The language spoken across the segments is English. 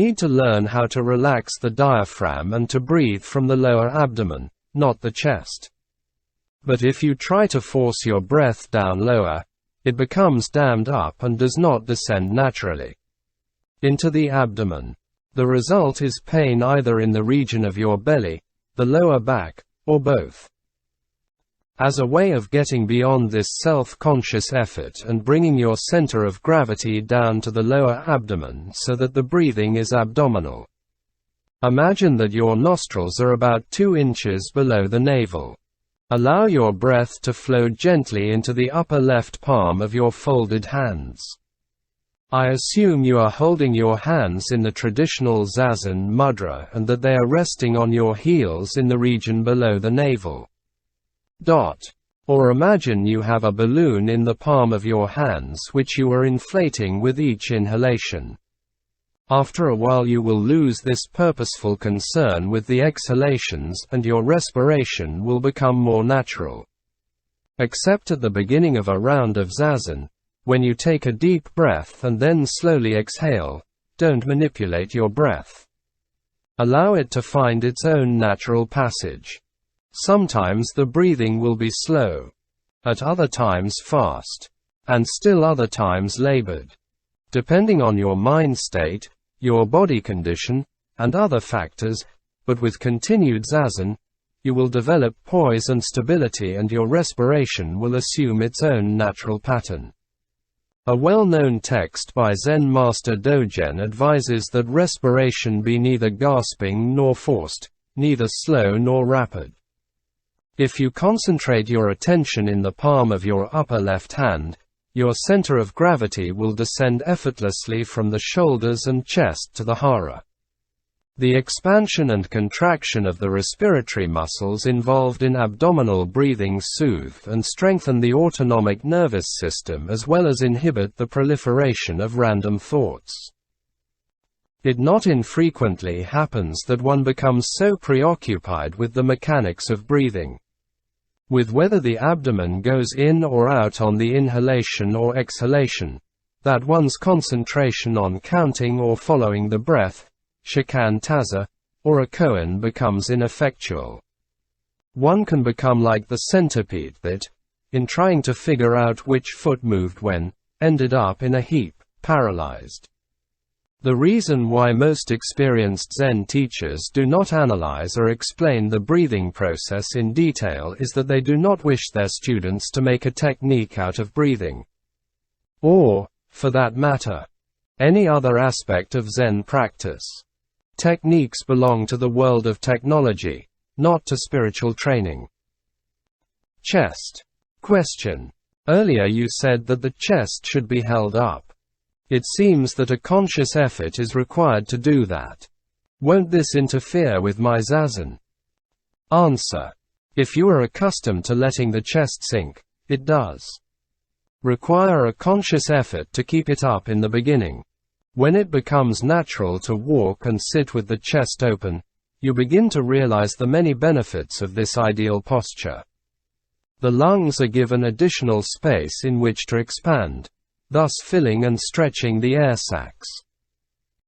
need to learn how to relax the diaphragm and to breathe from the lower abdomen, not the chest. But if you try to force your breath down lower, it becomes dammed up and does not descend naturally into the abdomen. The result is pain either in the region of your belly, the lower back, or both. As a way of getting beyond this self-conscious effort and bringing your center of gravity down to the lower abdomen so that the breathing is abdominal, imagine that your nostrils are about 2 inches below the navel. Allow your breath to flow gently into the upper left palm of your folded hands. I assume you are holding your hands in the traditional zazen mudra and that they are resting on your heels in the region below the navel. Or imagine you have a balloon in the palm of your hands which you are inflating with each inhalation. After a while you will lose this purposeful concern with the exhalations and your respiration will become more natural. Except at the beginning of a round of zazen, when you take a deep breath and then slowly exhale, don't manipulate your breath. Allow it to find its own natural passage. Sometimes the breathing will be slow. At other times fast. And still other times labored. Depending on your mind state, your body condition, and other factors, but with continued zazen, you will develop poise and stability and your respiration will assume its own natural pattern. A well-known text by Zen Master Dogen advises that respiration be neither gasping nor forced, neither slow nor rapid. If you concentrate your attention in the palm of your upper left hand, your center of gravity will descend effortlessly from the shoulders and chest to the hara. The expansion and contraction of the respiratory muscles involved in abdominal breathing soothe and strengthen the autonomic nervous system as well as inhibit the proliferation of random thoughts. It not infrequently happens that one becomes so preoccupied with the mechanics of breathing, with whether the abdomen goes in or out on the inhalation or exhalation, that one's concentration on counting or following the breath, shikan taza, or a koan becomes ineffectual. One can become like the centipede that, in trying to figure out which foot moved when, ended up in a heap, paralyzed. The reason why most experienced Zen teachers do not analyze or explain the breathing process in detail is that they do not wish their students to make a technique out of breathing. Or, for that matter, any other aspect of Zen practice. Techniques belong to the world of technology, not to spiritual training. Chest. Question. Earlier you said that the chest should be held up. It seems that a conscious effort is required to do that. Won't this interfere with my zazen? Answer. If you are accustomed to letting the chest sink, it does require a conscious effort to keep it up in the beginning. When it becomes natural to walk and sit with the chest open, you begin to realize the many benefits of this ideal posture. The lungs are given additional space in which to expand, thus filling and stretching the air sacs.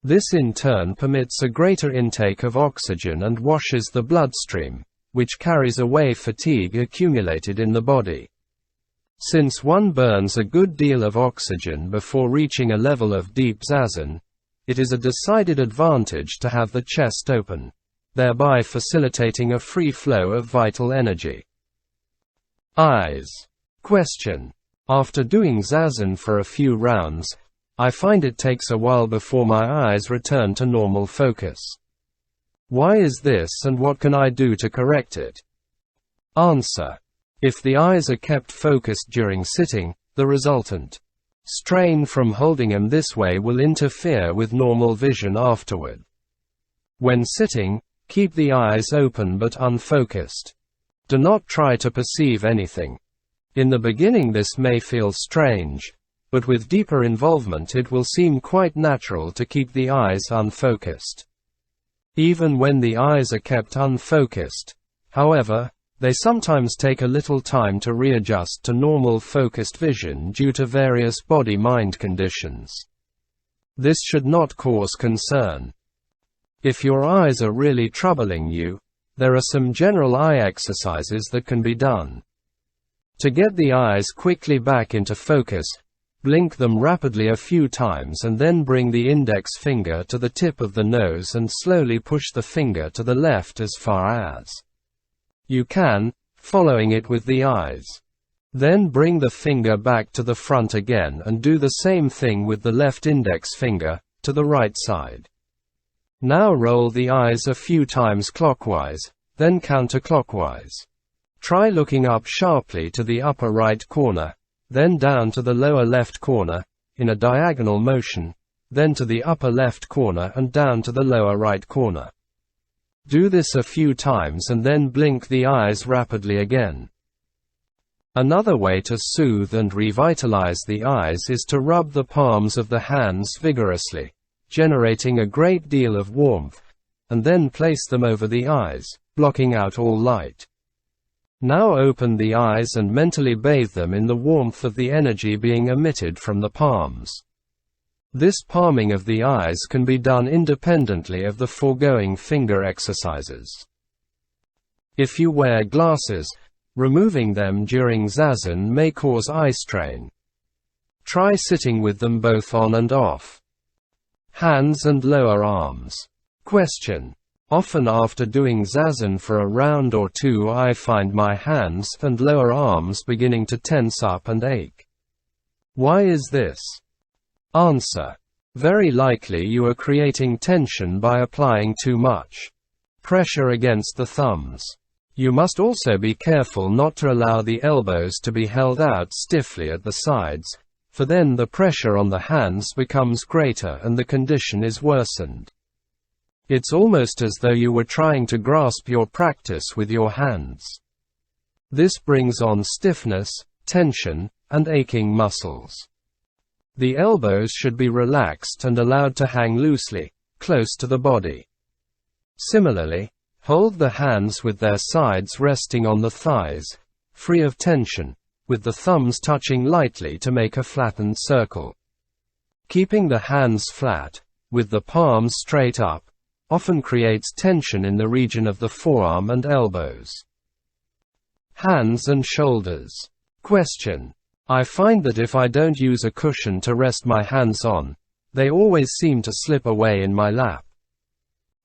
This in turn permits a greater intake of oxygen and washes the bloodstream, which carries away fatigue accumulated in the body. Since one burns a good deal of oxygen before reaching a level of deep zazen, it is a decided advantage to have the chest open, thereby facilitating a free flow of vital energy. Eyes. Question. After doing zazen for a few rounds, I find it takes a while before my eyes return to normal focus. Why is this and what can I do to correct it? Answer. If the eyes are kept focused during sitting, the resultant strain from holding them this way will interfere with normal vision afterward. When sitting, keep the eyes open but unfocused. Do not try to perceive anything. In the beginning this may feel strange, but with deeper involvement it will seem quite natural to keep the eyes unfocused. Even when the eyes are kept unfocused, however, they sometimes take a little time to readjust to normal focused vision due to various body-mind conditions. This should not cause concern. If your eyes are really troubling you, there are some general eye exercises that can be done. To get the eyes quickly back into focus, blink them rapidly a few times and then bring the index finger to the tip of the nose and slowly push the finger to the left as far as you can, following it with the eyes. Then bring the finger back to the front again and do the same thing with the left index finger, to the right side. Now roll the eyes a few times clockwise, then counterclockwise. Try looking up sharply to the upper right corner, then down to the lower left corner, in a diagonal motion, then to the upper left corner and down to the lower right corner. Do this a few times and then blink the eyes rapidly again. Another way to soothe and revitalize the eyes is to rub the palms of the hands vigorously, generating a great deal of warmth, and then place them over the eyes, blocking out all light. Now open the eyes and mentally bathe them in the warmth of the energy being emitted from the palms. This palming of the eyes can be done independently of the foregoing finger exercises. If you wear glasses, removing them during zazen may cause eye strain. Try sitting with them both on and off. Hands and lower arms. Question. Often after doing zazen for a round or two I find my hands and lower arms beginning to tense up and ache. Why is this? Answer. Very likely you are creating tension by applying too much pressure against the thumbs. You must also be careful not to allow the elbows to be held out stiffly at the sides, for then the pressure on the hands becomes greater and the condition is worsened. It's almost as though you were trying to grasp your practice with your hands. This brings on stiffness, tension, and aching muscles. The elbows should be relaxed and allowed to hang loosely, close to the body. Similarly, hold the hands with their sides resting on the thighs, free of tension, with the thumbs touching lightly to make a flattened circle. Keeping the hands flat, with the palms straight up, often creates tension in the region of the forearm and elbows. Hands and shoulders. Question. I find that if I don't use a cushion to rest my hands on, they always seem to slip away in my lap.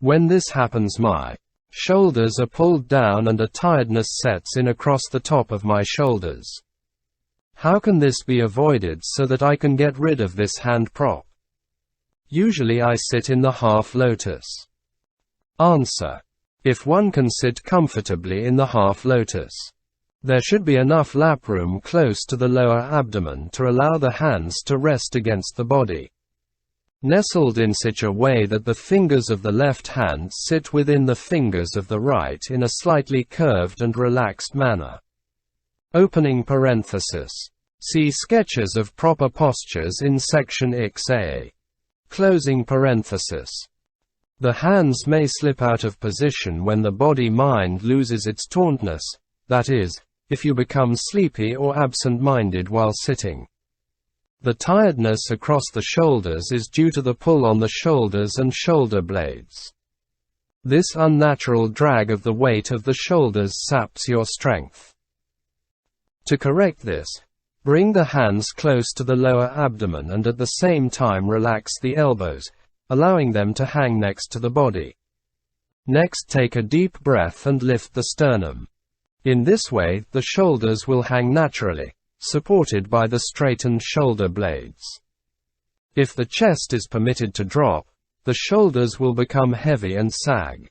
When this happens, my shoulders are pulled down and a tiredness sets in across the top of my shoulders. How can this be avoided so that I can get rid of this hand prop? Usually I sit in the half lotus. Answer. If one can sit comfortably in the half lotus, there should be enough lap room close to the lower abdomen to allow the hands to rest against the body. Nestled in such a way that the fingers of the left hand sit within the fingers of the right in a slightly curved and relaxed manner. Opening parenthesis. See sketches of proper postures in section XA. Closing parenthesis. The hands may slip out of position when the body-mind loses its tauntness, that is, if you become sleepy or absent-minded while sitting. The tiredness across the shoulders is due to the pull on the shoulders and shoulder blades. This unnatural drag of the weight of the shoulders saps your strength. To correct this, bring the hands close to the lower abdomen and at the same time relax the elbows, allowing them to hang next to the body. Next, take a deep breath and lift the sternum. In this way, the shoulders will hang naturally, supported by the straightened shoulder blades. If the chest is permitted to drop, the shoulders will become heavy and sag.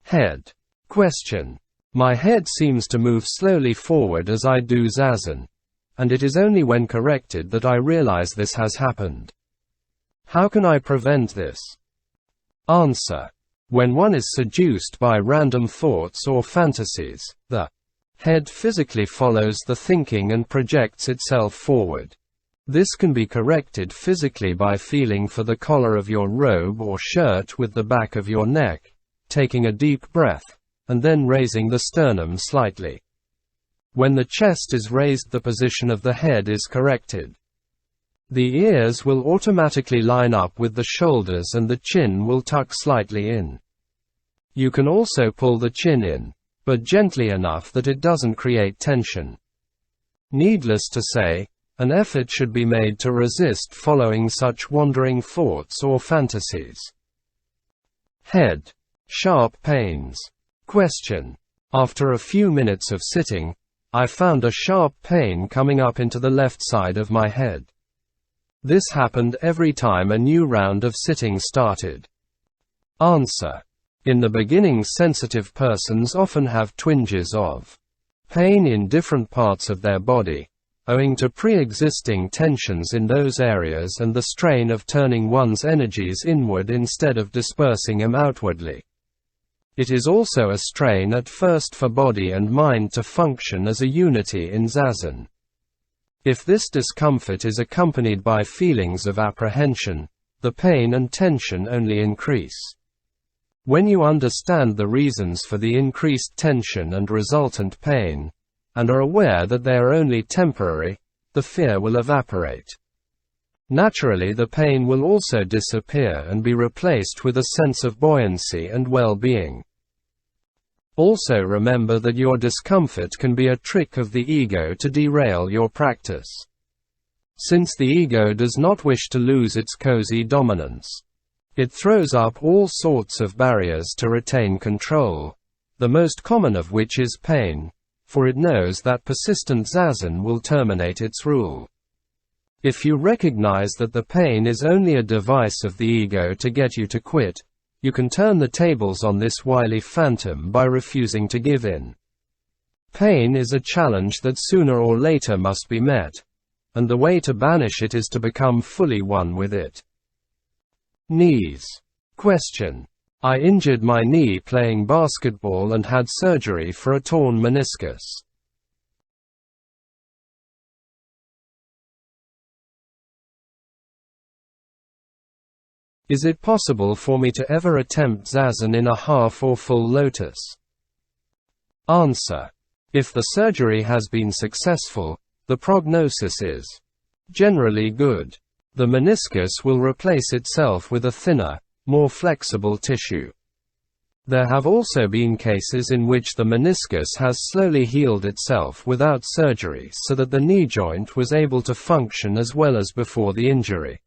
Head. Question. My head seems to move slowly forward as I do zazen, and it is only when corrected that I realize this has happened. How can I prevent this? Answer. When one is seduced by random thoughts or fantasies, the head physically follows the thinking and projects itself forward. This can be corrected physically by feeling for the collar of your robe or shirt with the back of your neck, taking a deep breath, and then raising the sternum slightly. When the chest is raised, the position of the head is corrected. The ears will automatically line up with the shoulders and the chin will tuck slightly in. You can also pull the chin in, but gently enough that it doesn't create tension. Needless to say, an effort should be made to resist following such wandering thoughts or fantasies. Head. Sharp pains. Question. After a few minutes of sitting, I found a sharp pain coming up into the left side of my head. This happened every time a new round of sitting started. Answer. In the beginning, sensitive persons often have twinges of pain in different parts of their body, owing to pre-existing tensions in those areas and the strain of turning one's energies inward instead of dispersing them outwardly. It is also a strain at first for body and mind to function as a unity in zazen. If this discomfort is accompanied by feelings of apprehension, the pain and tension only increase. When you understand the reasons for the increased tension and resultant pain, and are aware that they are only temporary, the fear will evaporate. Naturally, the pain will also disappear and be replaced with a sense of buoyancy and well-being. Also remember that your discomfort can be a trick of the ego to derail your practice. Since the ego does not wish to lose its cozy dominance, it throws up all sorts of barriers to retain control, the most common of which is pain, for it knows that persistent zazen will terminate its rule. If you recognize that the pain is only a device of the ego to get you to quit, you can turn the tables on this wily phantom by refusing to give in. Pain is a challenge that sooner or later must be met, and the way to banish it is to become fully one with it. Knees. Question. I injured my knee playing basketball and had surgery for a torn meniscus. Is it possible for me to ever attempt zazen in a half or full lotus? Answer. If the surgery has been successful, the prognosis is generally good. The meniscus will replace itself with a thinner, more flexible tissue. There have also been cases in which the meniscus has slowly healed itself without surgery so that the knee joint was able to function as well as before the injury.